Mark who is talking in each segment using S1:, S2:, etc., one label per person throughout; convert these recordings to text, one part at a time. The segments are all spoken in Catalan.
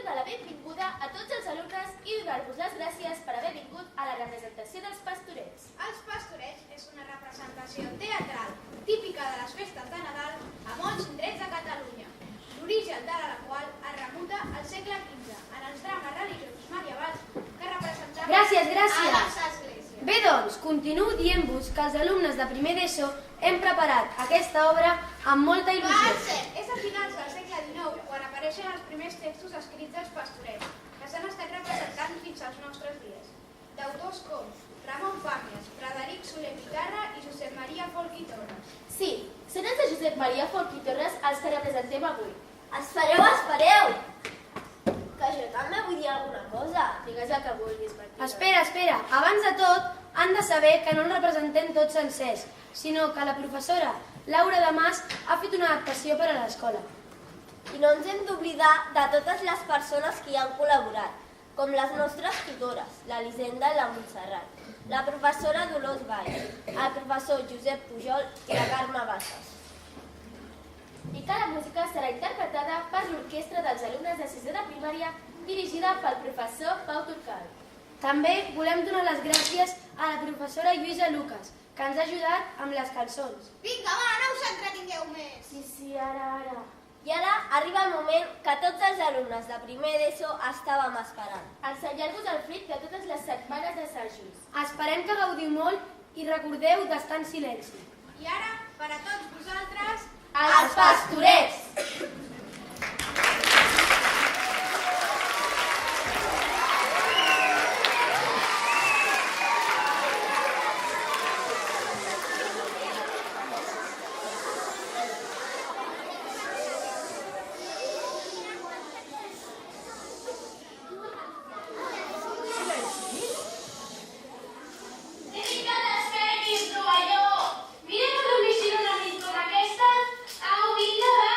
S1: donar la benvinguda a tots els alumnes i donar-vos les gràcies per haver vingut a la representació dels Pastorets.
S2: Els Pastorets és una representació teatral típica de les festes de Nadal a molts indrets de Catalunya, l'origen de la qual es remunta al segle XV en els drames religiosos medievals que representaven
S3: Gràcies.
S2: a les esglésies.
S3: Bé, doncs, continuo dient-vos que els alumnes de primer d'ESO hem preparat aquesta obra amb molta il·lusió.
S2: És a finals del segle XIX quan apareixen els primers textos escrits dels Pastorets, que s'han estat representant fins als nostres dies. D'autors com Ramon Pàmies, Frederic Soler Pitarra i Josep Maria Folch i Torres.
S1: Sí, són els de Josep Maria Folch i Torres els que representem avui.
S4: Espereu! Que jo també vull dir alguna cosa.
S1: Digues el que vulguis, Martina.
S3: Espera. Abans de tot, han de saber que no ens representem tots sencers, sinó que la professora Laura de Mas ha fet una adaptació per a l'escola.
S4: I no ens hem d'oblidar de totes les persones que hi han col·laborat, com les nostres tutores, l'Elisenda i la Montserrat, la professora Dolors Valls, el professor Josep Pujol i la Carme Bassas.
S1: I que la música serà interpretada per l'orquestra dels alumnes de 6è de primària dirigida pel professor Pau Turcal.
S3: També volem donar les gràcies a la professora Lluïsa Lucas, que ens ha ajudat amb les cançons.
S2: Vinga, va, no us entretingueu més.
S1: Sí, ara.
S4: I ara arriba el moment que tots els alumnes de primer d'ESO estàvem esperant.
S1: Ensenyar-vos el fruit de totes les setmanes d'assajos.
S3: Esperem que gaudiu molt i recordeu d'estar en silenci.
S2: I ara, per a tots vosaltres,
S1: Els Pastorets!
S5: Mira que dormir una nit com aquesta, au, vinga, va,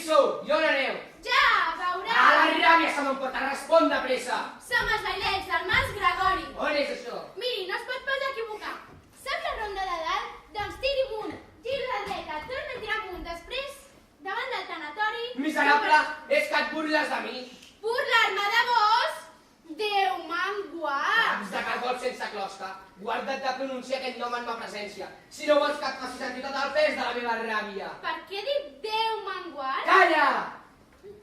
S5: sou? I on aneu?
S2: Ja,
S5: A la
S2: veuràs!
S5: ràbia se m'emporta, respon de pressa!
S2: Som els bailets del Mas Gregori.
S5: On és això?
S2: Miri, no es pot pas equivocar. Sap la ronda de dalt? Doncs tiri amunt. Giro a la dreta, torna a tirar amunt. Després, davant del tanatori...
S5: Miserable, és que et burles de mi.
S2: Burlar-me de vos? Déu me'n guard!
S5: Caps de cargol sense closca. Guarda't de pronunciar aquest nom en ma presència. Si no vols que et faci sentir tot el pes de la meva ràbia.
S2: Per què he dit Déu me'n guard?
S5: Calla!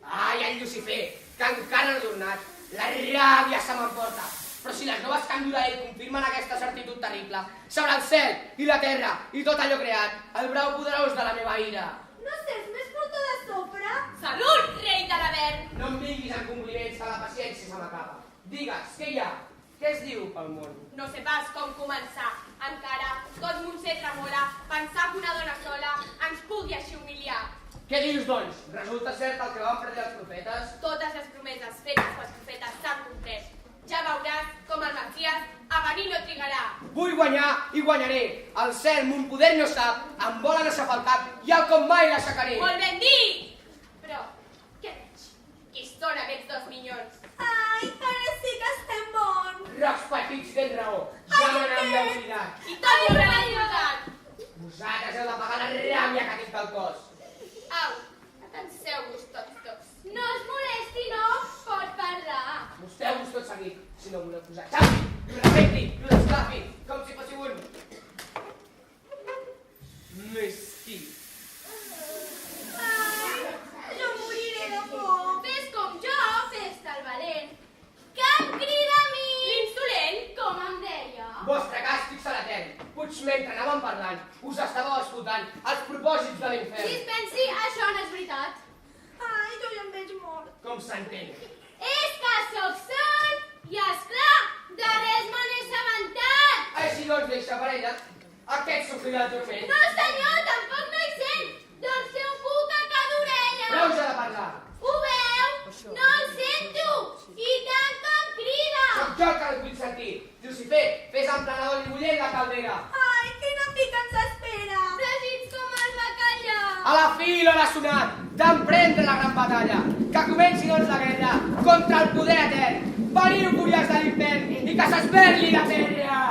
S5: Ai, el Lucifer, que encara no ha tornat. La ràbia se m'emporta. Però si les noves que endurà ell confirmen aquesta certitud terrible, sobre el cel i la terra i tot allò creat, el brau poderós de la meva ira.
S2: No sé, més porta de sopra?
S1: Salut, rei de l'Avern!
S5: No em vinguis amb compliments, que la paciència se m'acaba. Digues, què hi ha? Què es diu pel món?
S1: No sé pas com començar. Encara tot Montse tremola pensar que una dona sola ens pugui així humiliar.
S5: Què dius, doncs? Resulta cert el que van predir els profetes?
S1: Totes les promeses fetes pels profetes s'han complert. Ja veuràs com el Messias a venir no trigarà.
S5: Vull guanyar i guanyaré. El cel, mon poder no sap, em volen aixafar el cap i el com mai l'aixecaré.
S1: Molt ben dit! Però, què veig? Qui són aquests dos minyons?
S2: Ai, ara sí que estem bons!
S5: Rocs petits, tens raó. Ja me n'havia oblidat.
S1: I tot ho realitat!
S5: Vosaltres heu de pagar la ràbia que tinc al cos.
S1: Au, atanseu-vos tots dos.
S2: No es molesti, no pot parlar.
S5: Mosteu-vos tot seguit, si no voleu posar xapi, i repenti, i l'esclafi, com si fóssiu un... mesquí.
S2: Ai, jo moriré de por. Fes com jo, fes-te el valent. Que em crida a mi!
S1: L'insolent?
S2: Com em deia?
S5: Vostre càstig serà etern. Puig mentre anàvem parlant, us estàveu escoltant els propòsits de
S2: Si
S5: l'infern.
S2: es pensi, això no és veritat. Ai, jo ja em veig mort.
S5: Com s'entén?
S2: És que sóc sord i, esclar, de res me n'he assabentat.
S5: Així doncs deixa per ella. Aquest sofrirà el turment.
S2: No, senyor, tampoc no hi sent. Doncs té un cuc a cada orella.
S5: Prou ja de parlar.
S2: Ho veu? No el sento. I tant que em crida.
S5: Soc jo que el vull sentir. Lucifer, fes emplenador i bullent la caldera.
S2: Ai, quina pica ens espera. Fregits com el bacallà.
S5: A la fi l'hora ha sonat d'emprendre la gran batalla. Que comenci doncs la guerra contra el poder etern. Veniu, fúries de l'infern, i que s'esberli la terra.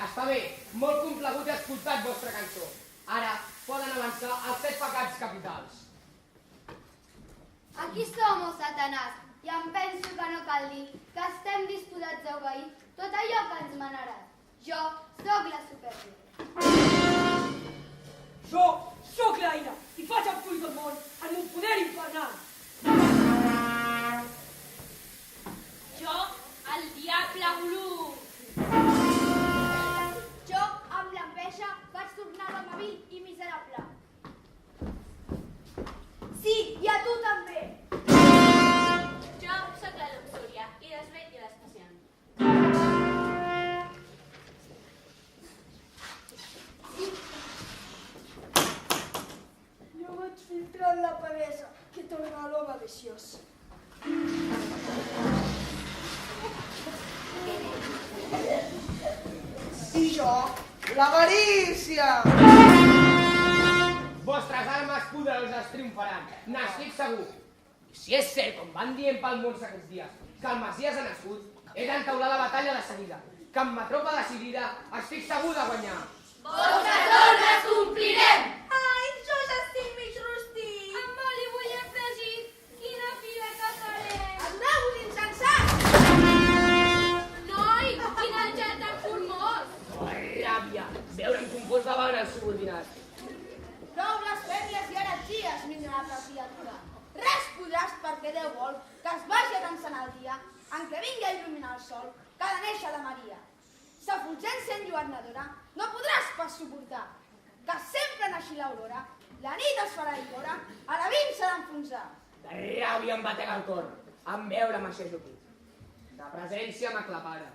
S5: Està bé, molt complagut he escoltat vostra cançó. Ara poden avançar els 7 pecats capitals.
S6: Aquí som, oh Satanàs, i em penso que no cal dir que estem disposats a obeir tot allò que ens manaràs. Jo sóc la superior.
S7: Jo sóc l'aire i faig el full del món en un poder infernal.
S1: Jo, el diable volum.
S6: Jo, amb l'enveja, vaig tornar l'home vil i miserable. Sí, i a tu també.
S1: Jo sóc la luxúria i desvetlla les passions.
S7: Jo vaig filtrant la peresa que torna a l'home viciós.
S8: I jo, l'avarícia!
S5: Vostres armes poderoses triomfaran, n'estic segur. I si és cert, com van dient pel món aquests dies, que el Messias ha nascut, he d'entaular la batalla de seguida, que amb ma tropa decidida estic segur de guanyar.
S1: Vostres ordres complirem!
S2: Ai, jo ja estic mig rostit.
S6: Amb oli vull afegir. Quina fila que farem.
S2: Andau, insensats! en què vingui a il·luminar el sol que ha de néixer de Maria. Sa fulgència enlluernadora no podràs pas suportar, que sempre naixi l'aurora, la nit es farà illora, a la vint s'ha d'enfonsar.
S5: De ràbia em batega el cor, en veure'm així aquí. De presència m'aclapara.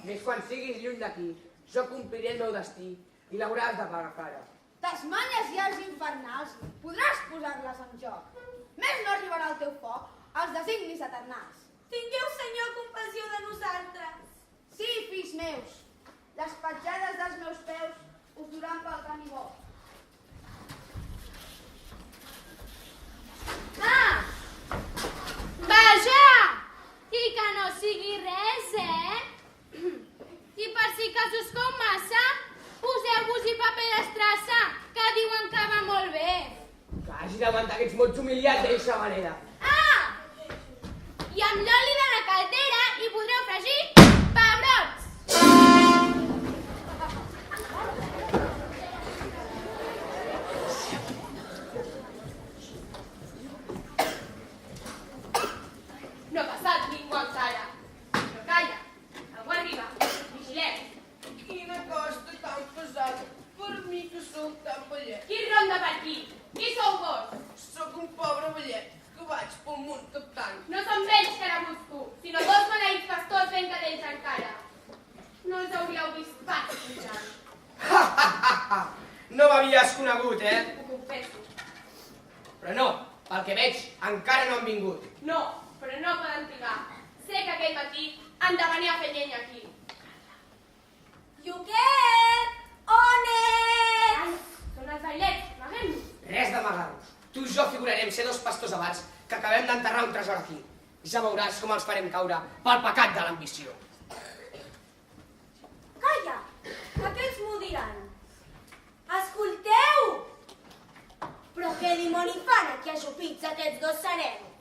S5: Més quan siguis lluny d'aquí, jo compliré el meu destí i l'hauràs de pagar cara.
S2: Tas manyes i els infernals podràs posar-les en joc. Més no arribarà el teu foc als designis eternals.
S3: Tingueu, Senyor, compassió de nosaltres.
S2: Sí, fills meus, les petjades dels meus peus us duran pel camí bo.
S1: Ah! Vaja! I que no sigui res, I per si casos com massa, poseu-vos-hi paper d'estrassa, que diuen que va molt bé.
S5: Que hagi d'aguantar aquests mots humiliats d'eixa manera.
S1: Ah! I amb l'oli de la caldera hi podreu fregir pebrots. No ha passat ningú encara. Però calla, algú arriba. Vigilem.
S8: Quina costa tan pesada per mi que sóc tan vellet.
S1: Qui ronda per aquí? Qui sou vos?
S8: Sóc un pobre vellet que vaig pel món captant.
S1: No som vells que ara busco, sinó dos maleïts pastors ben cadells encara. No els hauríeu vist pas pujant.
S5: No m'havies conegut,
S1: Ho confesso.
S5: Però no, pel que veig, encara no han vingut.
S1: No, però no poden trigar. Sé que aquell matí han de venir a fer llenya aquí.
S3: Lluquet! On ets?
S1: Ai, són els bailets, amaguem-nos.
S5: Res d'amagar-nos. Tu i jo figurarem ser dos pastors abans que acabem d'enterrar un tresor aquí. Ja veuràs com els farem caure pel pecat de l'ambició.
S3: Calla, que aquells m'ho diran. Escolteu! Però què dimoni fan aquí ajupits aquests dos serenos?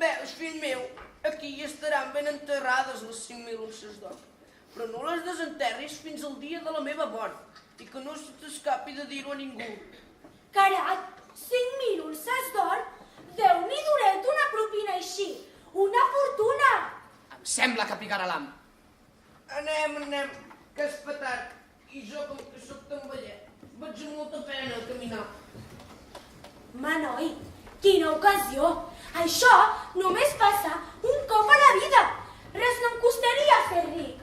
S8: Veus, fill meu, aquí hi estaran ben enterrades les 5.000 unces d'or. Però no les desenterris fins al dia de la meva mort i que no se t'escapi de dir-ho a ningú.
S3: Carat, 5.000 unces d'or? Déu-n'hi-donet una propina així! Una fortuna!
S5: Em sembla que picarà l'am.
S8: Anem, que és petard. I jo, com que sóc tan vellet, vaig amb molta pena a caminar.
S3: Manoi, quina ocasió! Això només passa un cop a la vida. Res no em costaria ser ric.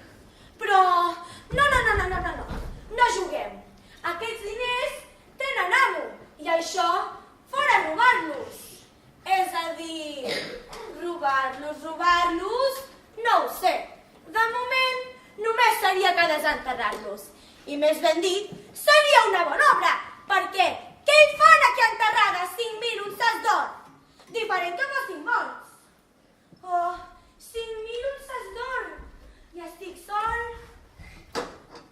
S3: Però no juguem. Aquests diners tenen amo i això fora robar-los. És a dir, robar-los, no ho sé. De moment només seria que desenterrar-los. I més ben dit, seria una bona obra, perquè què hi fan aquí enterrades 5.000 unces d'or? Diferent que fossin morts. Oh, 5.000 unces d'or. I estic sol.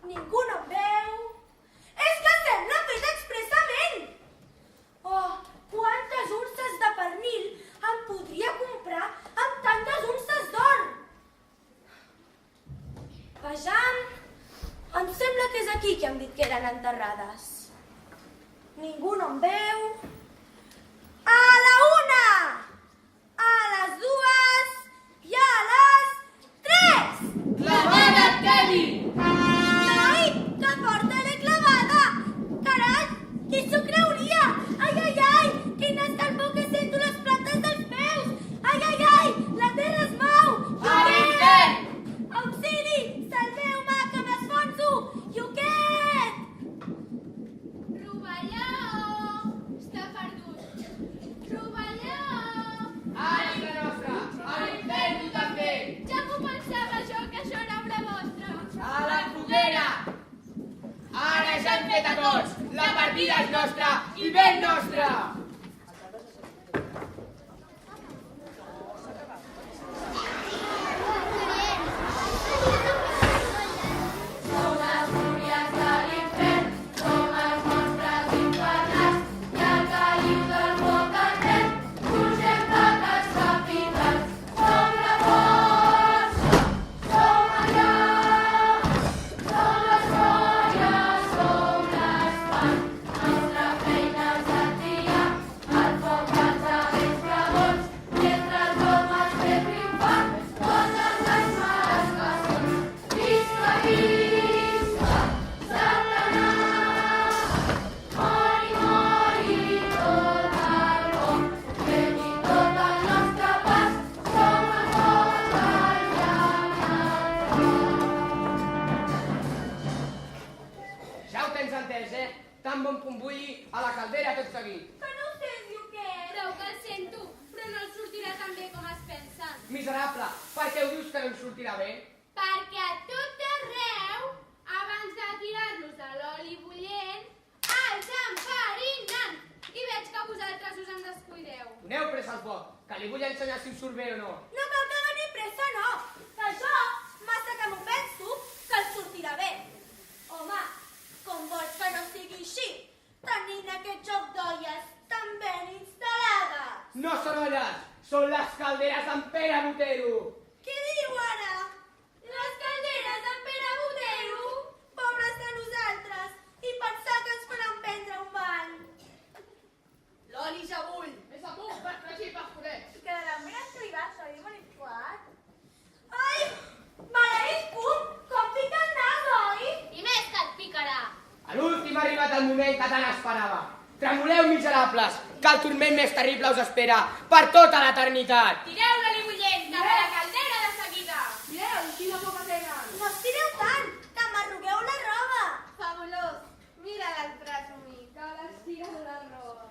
S3: Ningú no em veu. És que sembla fet expressament. Oh, quantes unces de pernil em podria comprar amb tantes unces d'or? Vejam, em sembla que és aquí que han dit que eren enterrades. Ningú no em veu. A la 1, a les 2 i a les 3.
S1: Clavada et quedi!
S3: Ai, que forta l'he clavada! Carai, qui s'ho creuria? Ai, quina escalfor que sento les plantes dels peus! Ai, la terra es mou!
S1: Lluquet!
S3: Auxili! Salveu-me, que m'esfonso! Lluquet!
S1: Rovelló! Està perdut. Rovelló!
S5: Ànima nostra, a l'infern tu també!
S1: Ja m'ho pensava jo, que això era obra vostra.
S5: A la foguera! Ara ja hem fet a tots! La partida és nostra i ben nostra!
S1: Nostra feina és atiar
S5: un bon pumbulli a la caldera tot seguit.
S3: Que no sé, diu què és.
S1: Prou que el sento, però no el sortirà tan bé com es pensen.
S5: Miserable, per què ho dius que no em sortirà bé?
S1: Perquè a tot arreu, abans de tirar-los a l'oli bullent, els enfarinen. I veig que vosaltres us en descuideu.
S5: Doneu pressa al foc, que li vull ensenyar si em surt bé o no.
S3: No cal que doni pressa, no. Que jo, massa que m'ho penso, que el sortirà bé. Home, com vols que no sigui així? Tenint aquest joc d'olles tan ben instal·lades.
S5: No són olles, són les calderes d'en Pere Botero.
S3: Què diu ara? Les calderes d'en Pere Botero? Pobres de nosaltres, i pensar que ens faran prendre un bany.
S8: L'oli ja bull.
S5: Més amunt, per fregir, per poder.
S3: Que de la meva activitat s'havia manipulat. Ai, maleït punt, com pica el nas, oi?
S1: I més que et picarà.
S5: A l'últim ha arribat el moment que tant esperava. Tremoleu, miserables, que el turment més terrible us espera per tota l'eternitat.
S1: Tireu l'oli bullent cap a la caldera de seguida.
S7: Mireu, quina poca tenen.
S3: No estireu tant, que m'arrugueu la roba.
S6: Fabulós. Mira l'altre que les tira de la roba.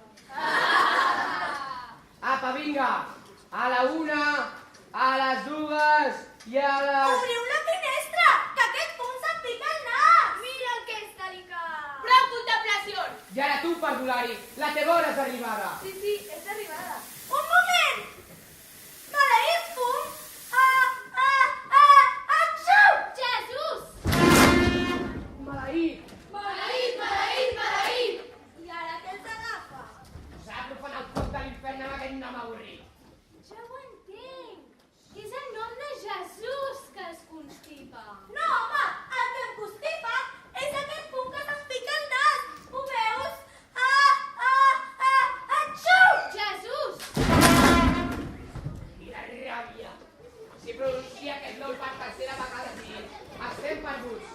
S5: Apa, vinga, a la 1, a les 2 i a les...
S3: Obriu la finestra, que aquest punt se't pica el nas.
S6: Mira el que és delicat.
S1: Prou contemplacions.
S5: I ara tu, perdulari, la teva hora és arribada.
S6: Sí, és arribada.
S3: Un moment! Maleït punt! Atxau!
S1: Jesús!
S5: Maleït!
S1: Maleït, maleït, maleït!
S3: I ara què els agafa?
S5: S'ha de profanar el foc de l'infern amb aquest nom avorrit.
S1: Ja ho entenc. És el nom de Jesús que es constipa.
S3: No, home, el que em constipa és aquest punt que se'm pica el nas. Ho veus? Atxau!
S1: Jesús!
S5: Quina ràbia! Si pronuncia aquest nom per tercera vegada seguit, estem perduts.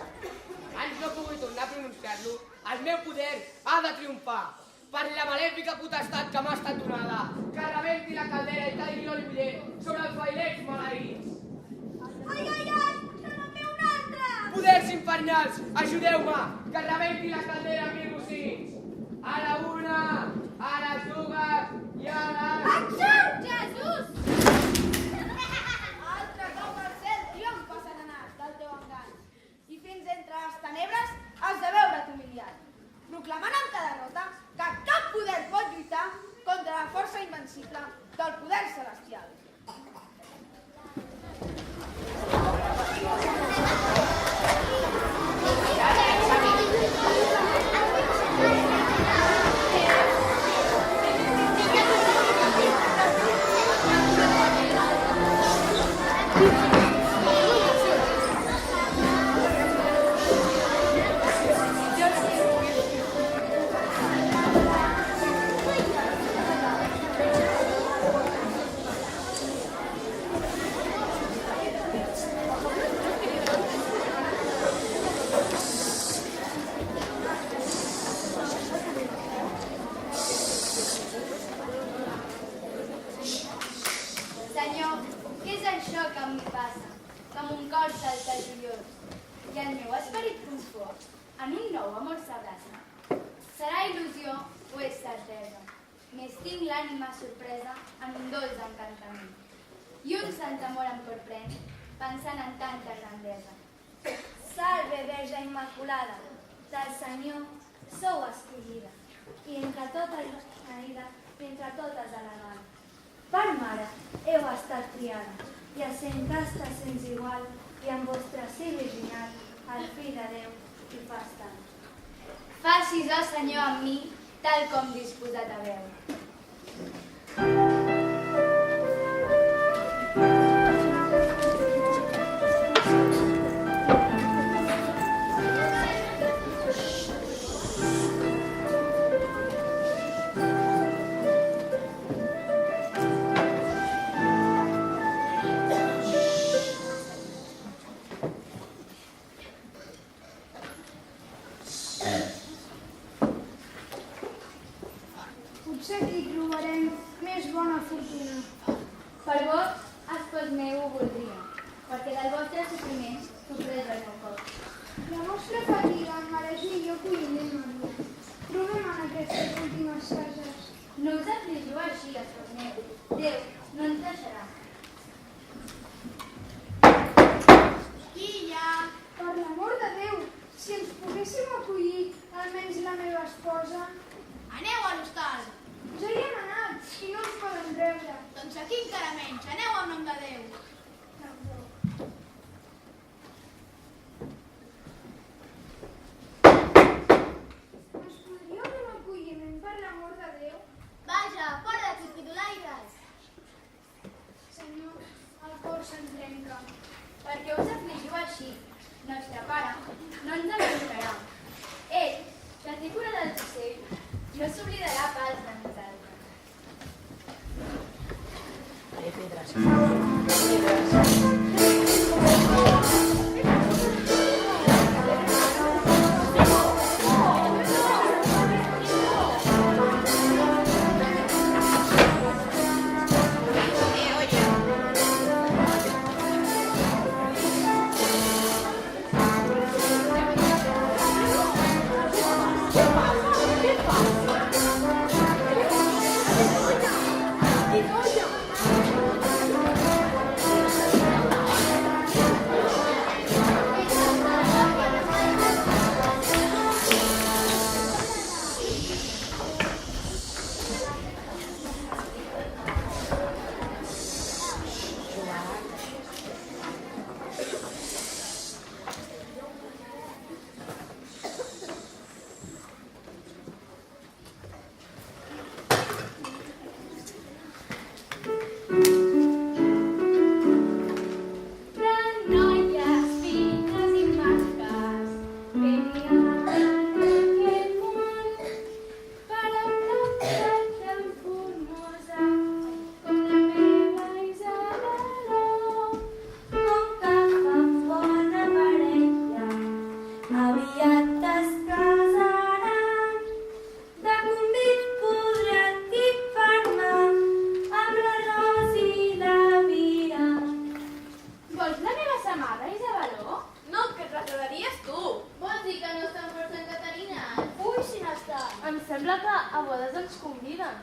S5: Abans no pugui tornar a pronunciar-lo, el meu poder ha de triomfar. Per la malèfica potestat que m'ha estat donada, que rebenti la caldera i talli l'oli bullent sobre els failets maleïts.
S3: Ai, que no ve un altre!
S5: Poders infernals, ajudeu-me, que rebenti la caldera amb mi bocins. A la 1, a les 2 i a les...
S3: Atxau!
S1: Jesús!
S2: Altre cop al cel triomfa, Satanàs, del teu engany. I fins entre les tenebres has de veure't humiliat. Proclamant amb cada nota que cap poder pot lluitar contra la força invencible del poder celestial.
S6: Senyor, què és això que em passa? Que mon cor salta joiós i el meu esperit confort en un nou amor s'abraça. Serà il·lusió o és certesa? Més tinc l'ànima sorpresa en un dolç encantament. I un sant amor em corprèn pensant en tanta grandesa.
S4: Salve, Verge Immaculada, del Senyor sou escollida, i entre totes les caïdes, entre totes a la dona. Per mare heu estat triada, i essent casta sense igual, i en vostre sí virginal, el fill de Déu hi fa estar.
S6: Facis, oh Senyor, amb mi, tal com disposat a veure.
S2: Potser aquí trobarem més bona fortuna.
S6: Per vos, espòs meu, ho voldria, perquè del vostre sofriment s'ofreix el meu cor.
S2: La vostra fatiga em mereix millor que ho Maria. Trobem en aquestes últimes cases.
S6: No us afligiu així, esforneu. Déu no ens deixarà.
S2: Qui hi ha? Per l'amor de Déu, si ens poguéssim acollir, almenys la meva esposa.
S9: Aneu a l'hostal.
S2: Ja hi hem anat i no ens poden treure.
S9: Doncs aquí encara menys. Aneu en nom de Déu.
S2: Ens podríeu donar acolliment per l'amor de Déu?
S9: Vaja, fora d'aquí, pidolaires.
S2: Senyor, el cor se'n trenca.
S6: Per què us afligiu així? Nostre pare no ens abandonarà. Ell, que té cura del ocell, no s'oblidarà pas de nosaltres.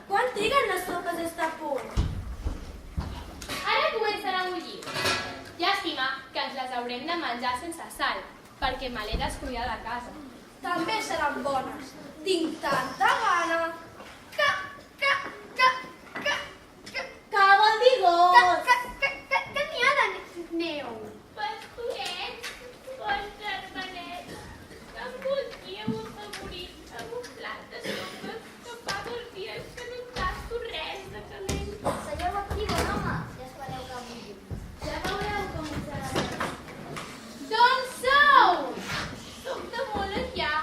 S3: Quan triguen les sopes d'estar a punt?
S1: Ara comencen a bullir. Llàstima que ens les haurem de menjar sense sal, perquè me l'he descuidat a casa.
S3: També seran bones. Tinc tanta gana. Que vol dir gos?
S2: Què n'hi ha de neu?
S1: Pastorets, bons germanets, que em voldríeu afavorir amb un plat de sopes que fa 2 dies que no tasto res de calent.
S4: Senyor Bactigo, home, ja espereu que vulgui.
S1: Ja veureu com us agrada. D'on sou? Soc de molt enllà,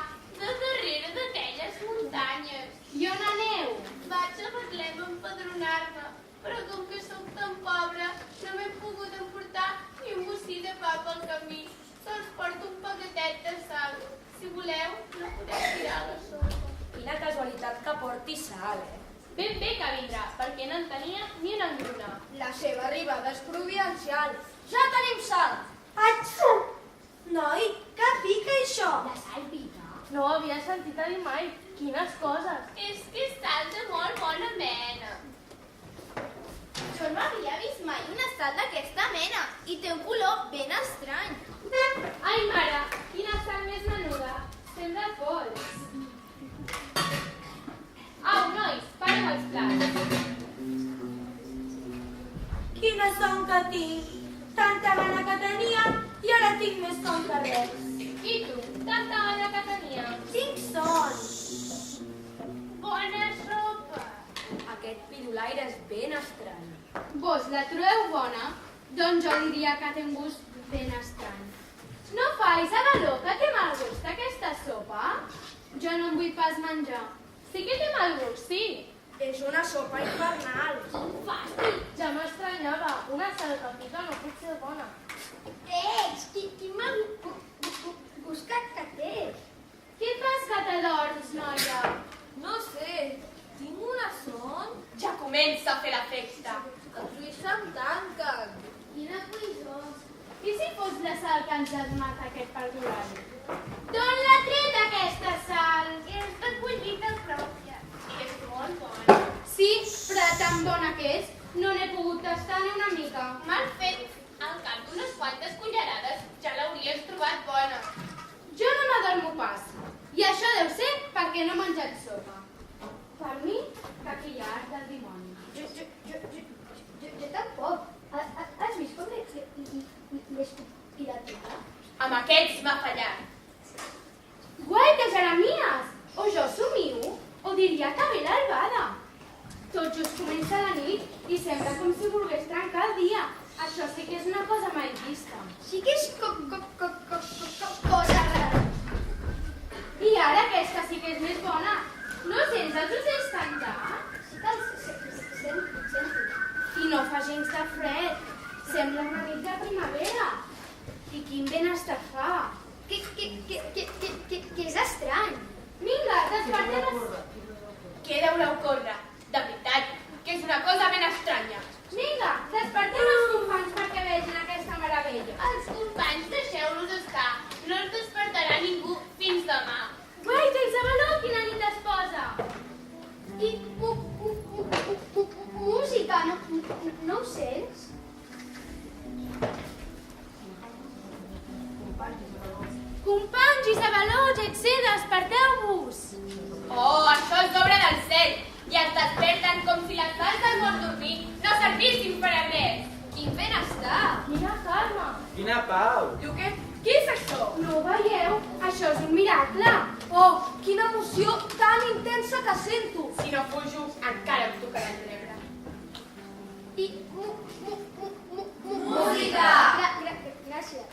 S1: de darrere d'aquelles muntanyes. I on aneu? Vaig a Betlem a empadronar-me, però com que sóc tan pobra, no m'he pogut emportar ni un bocí de pa pel camí. Sols porto un paquetet de sal. Si voleu, no podeu tirar la sopa.
S3: Quina casualitat que porti sal,
S1: Ben bé que vindrà, perquè no en tenia ni una engruna.
S3: La seva arribada és providencial. Ja tenim sal. Atxu! Noi, què pica això?
S6: La sal pica.
S1: No ho havia sentit a dir mai. Quines coses. És que és sal de molt bona mena.
S9: Jo no havia vist mai una sal d'aquesta mena i té un color ben estrany.
S1: Ai, mare, quina sal més menuda. Sembla pols. Au, nois, pareu els plats.
S3: Quina son que tinc. Tanta gana que tenia i ara tinc més son que res.
S1: I tu, tanta gana que tenia.
S3: Tinc son.
S1: Bona sopa.
S3: Aquest pirulaire és ben estrany.
S1: Vos la trobeu bona? Doncs jo diria que té un gust ben estrany. No faig a galó que té mal gust aquesta sopa? Jo no en vull pas menjar. Sí que té mal gust, sí.
S3: És una sopa infernal.
S1: Fàstic, ja m'estranyava. Una sal que pica no pot ser bona.
S2: Quin mal gust que té.
S1: Què et fas que t'adorms, noia?
S3: No sé, tinc una son.
S1: Ja comença a fer la festa.
S3: Els ulls se'm tanquen.
S6: Quina cuisós.
S1: I si fos fos la sal que ens ha donat aquest perdurari? D'on l'ha tret aquesta sal?
S9: És tot bullit del pròpia.
S1: És molt bona. Sí, però tan bona que és, no n'he pogut tastar ni una mica.
S9: Mal fet. Al cap d'unes quantes cullerades ja l'hauries trobat bona.
S1: Jo no m'adormo pas. I això deu ser perquè no he menjat sopa. Per mi, que aquí hi ha art del dimoni.
S6: Jo tampoc. Has vist com l'he tirat tota?
S9: Amb aquests m'ha fallat.
S1: Guaita, Jeremies! O jo somio, o diria que ve l'albada. Tot just comença la nit i sembla com si volgués trencar el dia. Això sí que és una cosa mai vista.
S2: Sí que és cosa rara.
S1: I ara aquesta sí que és més bona. No sents els ocells cantar?
S6: Sí que els sento.
S1: I no fa gens de fred. Sembla una nit de primavera. I quin benestar fa.
S2: Que és estrany.
S1: Vinga, despertem.
S9: Què deurà ocórrer? De veritat, que és una cosa ben estranya.
S1: Vinga, despertem els companys perquè vegin aquesta meravella.
S9: Els companys, deixeu-los estar. No els despertarà ningú fins demà.
S1: Guaita, Isabeló, quina nit es posa.
S2: I música, no ho sents?
S1: Companys, Isabeló, Jetser, desperteu-vos.
S9: Oh, això és obra del cel. I es desperten com si les sals del món dormir no servissin per a res.
S2: Quin benestar!
S1: Quina calma.
S10: Quina pau!
S9: Diu què és això?
S1: No ho veieu? Això és un miracle.
S7: Oh, quina emoció tan intensa que sento!
S9: Si no fujo, encara em tocarà el rebre.
S2: I música! Gràcies.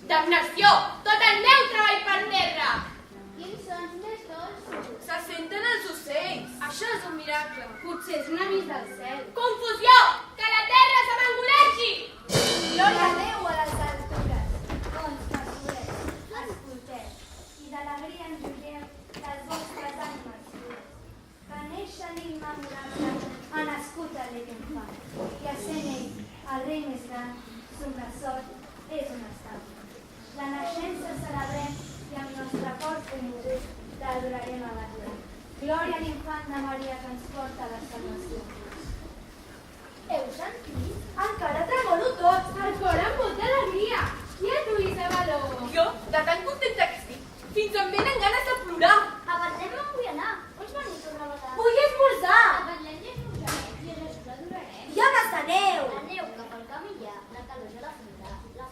S9: Damnació! Tot el meu treball per terra!
S6: Quins sons més dolços.
S7: Se senten els ocells! Això és un miracle!
S1: Potser és un avís del cel.
S9: Confusió! Que la terra se m'engoleixi!
S6: Glòria a Déu a les altures. Bons mesurers, escolteu, i d'alegria ens juguem les vostres ànimes pures. Que néixer l'immemorable ha nascut el rei infant, i essent ell el rei més gran, sobresort és un estat. La naixença celebrem i amb nostre cor commogut l'adorarem a Betlem. Glòria a l'infant de Maria que ens porta a la salvació. Heu sentit?
S1: Encara tremolo tot. El cor amb molta alegria. I a tu, Isabeló?
S7: Jo, de tan contenta que estic, fins em venen ganes de plorar!
S6: A Betlem no vull anar. Vols venir tu una vegada?
S3: Vull esmorzar!
S6: A Betlem ja esmorzarem i a Jesús l'adorarem.
S3: Hi ha massa neu!
S6: La neu cap al camp hi ha, la calor ja la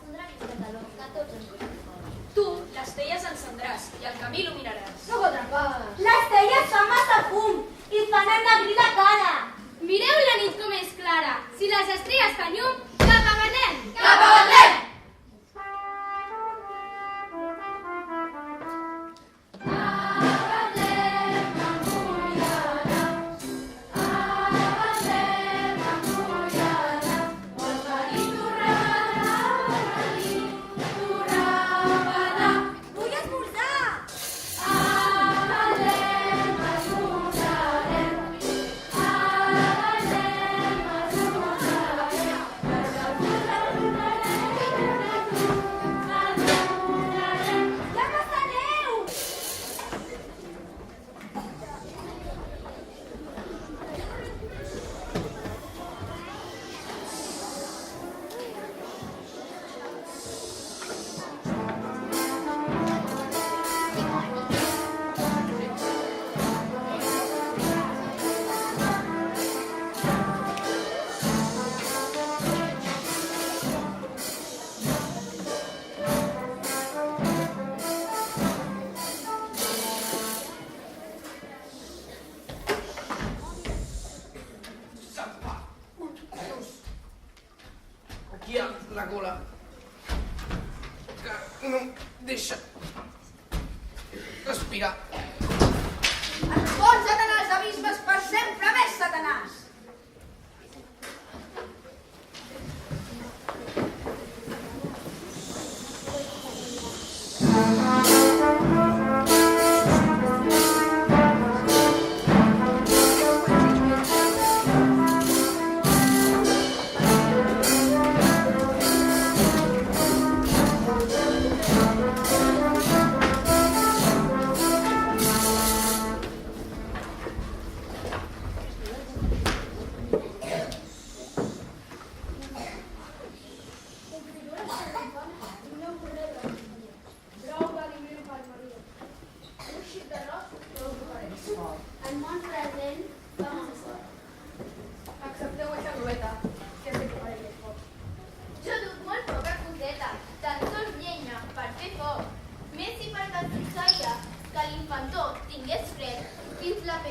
S6: fondrà aquesta calor que tots ens volem fora.
S7: Tu les teies encendràs i el camí il·luminaràs.
S2: No fotre pas.
S3: Les teies fan massa fum i fan ennegrir la cara!
S1: Mireu la nit com és clara. Si les estrelles fan llum, cap a Betlem!
S2: Cap a Betlem!
S3: Vull esmorzar! Hi ha massa neu!
S8: Aquí hi ha la gola. Que no deixa respirar.
S2: Enfonsa't en els abismes per sempre més, Satanàs!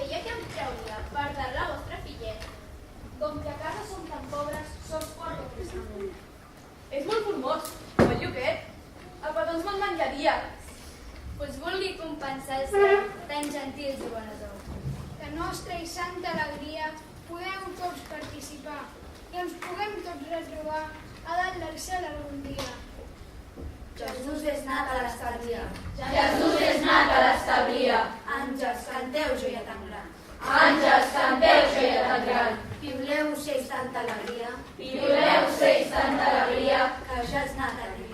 S2: vella que em trauria per dar la vostra fillet.
S10: Com que a casa som tan pobres, sols porto testament.
S7: És molt formós, el lloquet. A petons me'n menjaria.
S6: Us vulgui compensar el cel, tan gentils i bones ous.
S2: La nostra i santa alegria podem tots participar i ens puguem tots retrobar a dalt del cel algun dia.
S10: Jesús és nat a l'establia.
S1: Jesús és nat a l'establia.
S10: Àngels, canteu joia tan gran.
S1: Àngels, canteu joia tan gran.
S10: Piuleu ocells tanta alegria,
S1: Piuleu ocells tanta alegria,
S10: que ja és nat el dia.